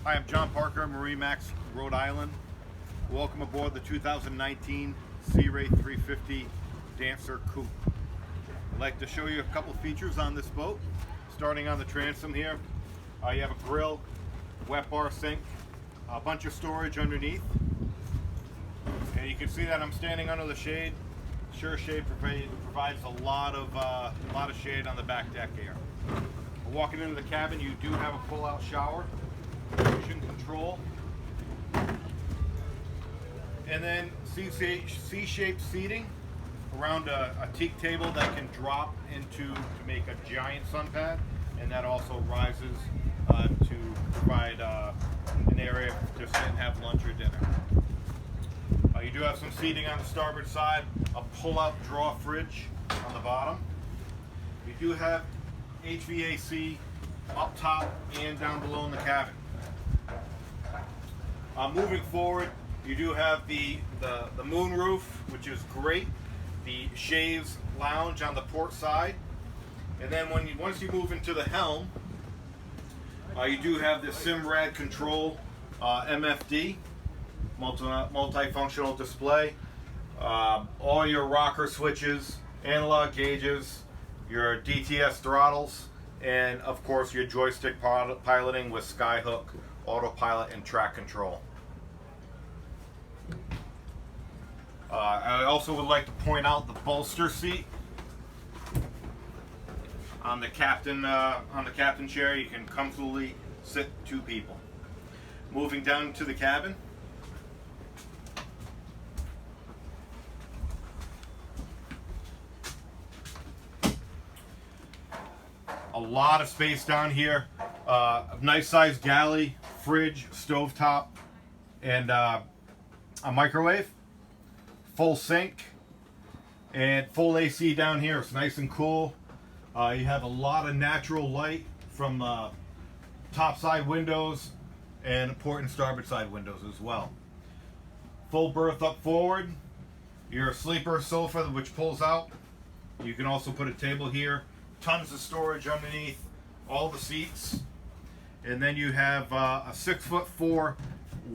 Hi, I'm John Parker, MarineMax, Rhode Island. Welcome aboard the 2019 Sea Ray 350 Dancer Coupe. I'd like to show you a couple features on this boat. Starting on the transom here, you have a grill, wet bar sink, a bunch of storage underneath. And you can see that I'm standing under the shade. Sure Shade provides a lot of shade on the back deck here. Walking into the cabin, you do have a pull-out shower, motion control, and then C-shaped seating around a teak table that can drop into to make a giant sun pad, and that also rises to provide an area to sit and have lunch or dinner. You do have some seating on the starboard side, a pull-out drawer fridge on the bottom. You do have HVAC up top and down below in the cabin. Moving forward, you do have the moon roof, which is great. The chaise lounge on the port side, and then once you move into the helm, you do have the Simrad control MFD multifunctional display. All your rocker switches, analog gauges, your DTS throttles, and of course your joystick piloting with Skyhook, autopilot, and track control. I also would like to point out the bolster seat on the captain chair. You can comfortably sit two people. Moving down to the cabin. A lot of space down here. A nice sized galley, fridge, stovetop, and a microwave. Full sink and full AC down here. It's nice and cool. You have a lot of natural light from top side windows and port and starboard side windows as well. Full berth up forward. Your sleeper sofa, which pulls out. You can also put a table here. Tons of storage underneath all the seats. And then you have a 6'4"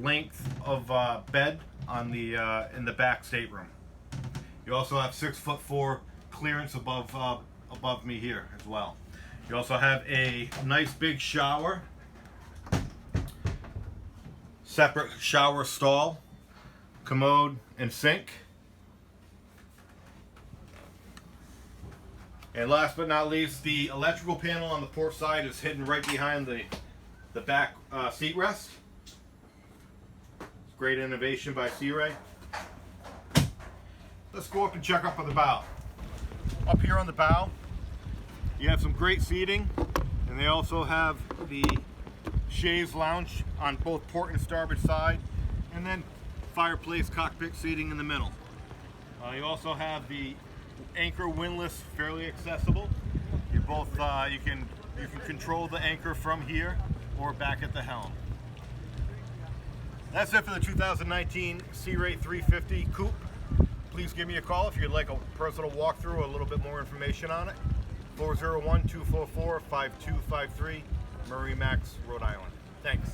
length of bed on the in the back stateroom. You also have 6'4" clearance above me here as well. You also have a nice big shower, separate shower stall, commode, and sink. And last but not least, the electrical panel on the port side is hidden right behind the back seat rest. Great innovation by Sea Ray. Let's go up and check up on the bow. Up here on the bow, you have some great seating, and they also have the chaise lounge on both port and starboard side, and then fireplace cockpit seating in the middle. You also have the anchor windlass, fairly accessible. You can control the anchor from here or back at the helm. That's it for the 2019 Sea Ray 350 Coupe. Please give me a call if you'd like a personal walkthrough or a little bit more information on it. 401-244-5253, MarineMax, Rhode Island. Thanks.